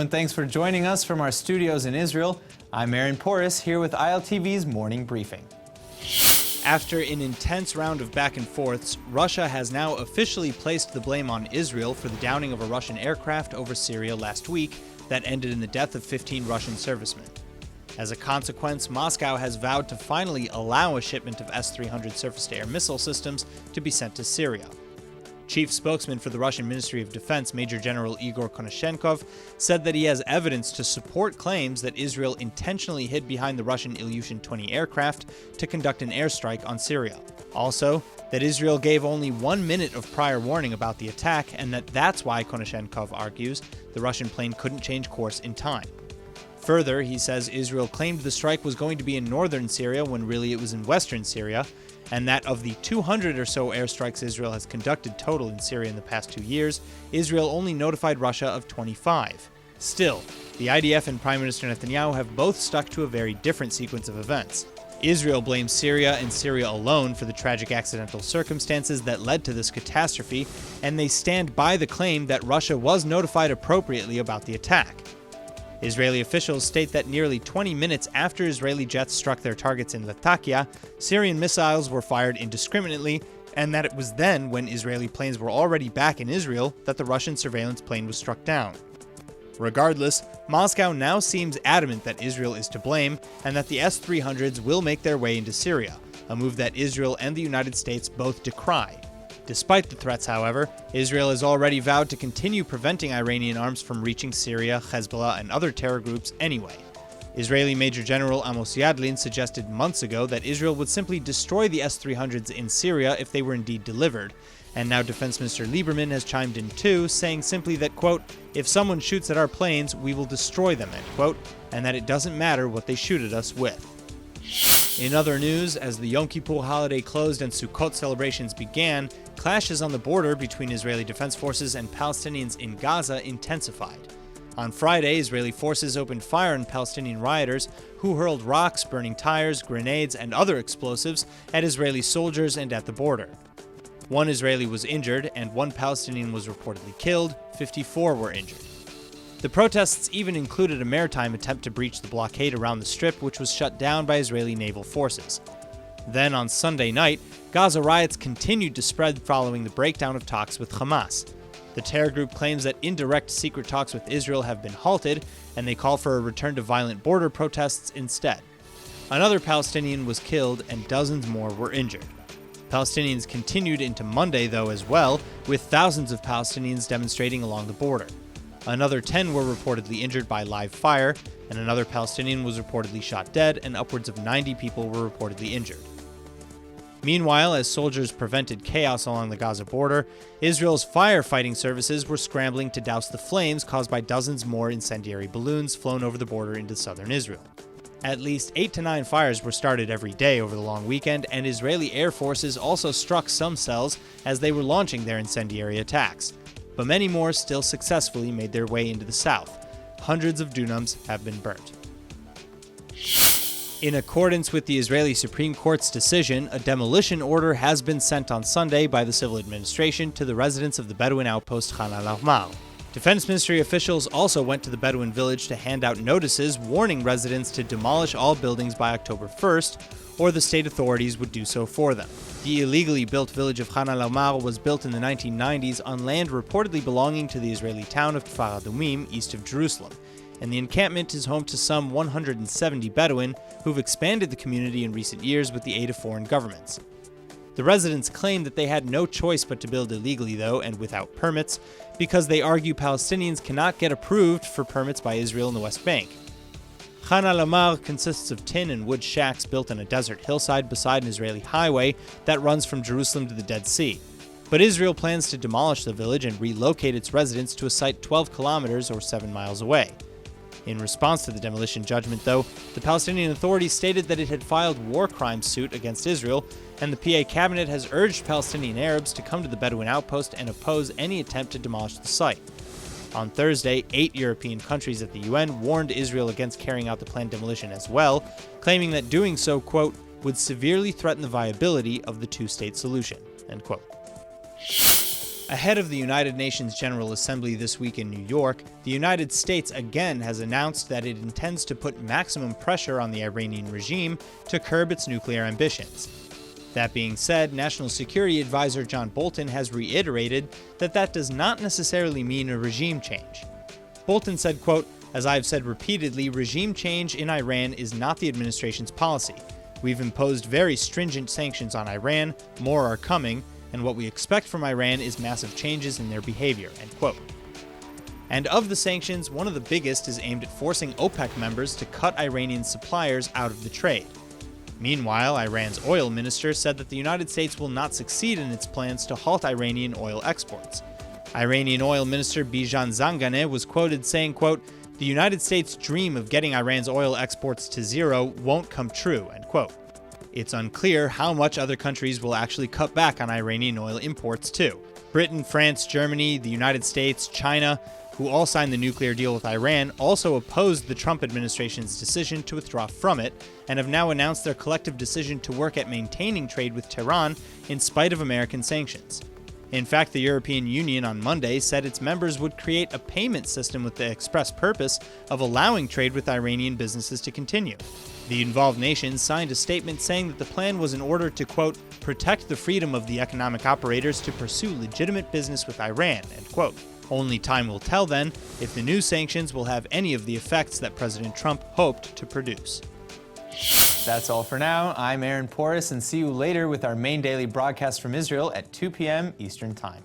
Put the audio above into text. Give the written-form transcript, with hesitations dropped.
and thanks for joining us from our studios in Israel. I'm Aaron Porras, here with ILTV's Morning Briefing. After an intense round of back and forths, Russia has now officially placed the blame on Israel for the downing of a Russian aircraft over Syria last week that ended in the death of 15 Russian servicemen. As a consequence, Moscow has vowed to finally allow a shipment of S-300 surface-to-air missile systems to be sent to Syria. Chief spokesman for the Russian Ministry of Defense, Major General Igor Konashenkov, said that he has evidence to support claims that Israel intentionally hid behind the Russian Ilyushin-20 aircraft to conduct an airstrike on Syria. Also, that Israel gave only 1 minute of prior warning about the attack, and that's why, Konashenkov argues, the Russian plane couldn't change course in time. Further, he says Israel claimed the strike was going to be in northern Syria when really it was in western Syria, and that of the 200 or so airstrikes Israel has conducted total in Syria in the past 2 years, Israel only notified Russia of 25. Still, the IDF and Prime Minister Netanyahu have both stuck to a very different sequence of events. Israel blames Syria and Syria alone for the tragic accidental circumstances that led to this catastrophe, and they stand by the claim that Russia was notified appropriately about the attack. Israeli officials state that nearly 20 minutes after Israeli jets struck their targets in Latakia, Syrian missiles were fired indiscriminately, and that it was then, when Israeli planes were already back in Israel, that the Russian surveillance plane was struck down. Regardless, Moscow now seems adamant that Israel is to blame, and that the S-300s will make their way into Syria, a move that Israel and the United States both decry. Despite the threats, however, Israel has already vowed to continue preventing Iranian arms from reaching Syria, Hezbollah, and other terror groups anyway. Israeli Major General Amos Yadlin suggested months ago that Israel would simply destroy the S-300s in Syria if they were indeed delivered, and now Defense Minister Lieberman has chimed in too, saying simply that, quote, "If someone shoots at our planes, we will destroy them," end quote, and that it doesn't matter what they shoot at us with. In other news, as the Yom Kippur holiday closed and Sukkot celebrations began, clashes on the border between Israeli defense forces and Palestinians in Gaza intensified. On Friday, Israeli forces opened fire on Palestinian rioters who hurled rocks, burning tires, grenades, and other explosives at Israeli soldiers and at the border. 1 Israeli was injured, and 1 Palestinian was reportedly killed. 54 were injured. The protests even included a maritime attempt to breach the blockade around the Strip, which was shut down by Israeli naval forces. Then, on Sunday night, Gaza riots continued to spread following the breakdown of talks with Hamas. The terror group claims that indirect secret talks with Israel have been halted, and they call for a return to violent border protests instead. Another Palestinian was killed, and dozens more were injured. Palestinians continued into Monday, though, as well, with thousands of Palestinians demonstrating along the border. Another 10 were reportedly injured by live fire, and another Palestinian was reportedly shot dead, and upwards of 90 people were reportedly injured. Meanwhile, as soldiers prevented chaos along the Gaza border, Israel's firefighting services were scrambling to douse the flames caused by dozens more incendiary balloons flown over the border into southern Israel. At least 8 to 9 fires were started every day over the long weekend, and Israeli air forces also struck some cells as they were launching their incendiary attacks. But many more still successfully made their way into the south. Hundreds of dunams have been burnt. In accordance with the Israeli Supreme Court's decision, a demolition order has been sent on Sunday by the civil administration to the residents of the Bedouin outpost Khan al-Ahmar. Defense Ministry officials also went to the Bedouin village to hand out notices warning residents to demolish all buildings by October 1st, or the state authorities would do so for them. The illegally built village of Khan al-Ahmar was built in the 1990s on land reportedly belonging to the Israeli town of Kfar Adumim, east of Jerusalem, and the encampment is home to some 170 Bedouin who've expanded the community in recent years with the aid of foreign governments. The residents claim that they had no choice but to build illegally, though, and without permits, because they argue Palestinians cannot get approved for permits by Israel in the West Bank. Khan al-Ahmar consists of tin and wood shacks built on a desert hillside beside an Israeli highway that runs from Jerusalem to the Dead Sea. But Israel plans to demolish the village and relocate its residents to a site 12 kilometers or 7 miles away. In response to the demolition judgment, though, the Palestinian Authority stated that it had filed war crimes suit against Israel, and the PA cabinet has urged Palestinian Arabs to come to the Bedouin outpost and oppose any attempt to demolish the site. On Thursday, 8 European countries at the UN warned Israel against carrying out the planned demolition as well, claiming that doing so, quote, would severely threaten the viability of the two-state solution, end quote. Ahead of the United Nations General Assembly this week in New York, the United States again has announced that it intends to put maximum pressure on the Iranian regime to curb its nuclear ambitions. That being said, National Security Advisor John Bolton has reiterated that that does not necessarily mean a regime change. Bolton said, quote, "As I've said repeatedly, regime change in Iran is not the administration's policy. We've imposed very stringent sanctions on Iran, more are coming, and what we expect from Iran is massive changes in their behavior," end quote. And of the sanctions, one of the biggest is aimed at forcing OPEC members to cut Iranian suppliers out of the trade. Meanwhile, Iran's oil minister said that the United States will not succeed in its plans to halt Iranian oil exports. Iranian oil minister Bijan Zanganeh was quoted saying, quote, "The United States' dream of getting Iran's oil exports to zero won't come true," end quote. It's unclear how much other countries will actually cut back on Iranian oil imports too. Britain, France, Germany, the United States, China, who all signed the nuclear deal with Iran, also opposed the Trump administration's decision to withdraw from it, and have now announced their collective decision to work at maintaining trade with Tehran in spite of American sanctions. In fact, the European Union on Monday said its members would create a payment system with the express purpose of allowing trade with Iranian businesses to continue. The involved nations signed a statement saying that the plan was in order to, quote, "protect the freedom of the economic operators to pursue legitimate business with Iran," end quote. Only time will tell then if the new sanctions will have any of the effects that President Trump hoped to produce. That's all for now. I'm Aaron Porras, and see you later with our main daily broadcast from Israel at 2 p.m. Eastern Time.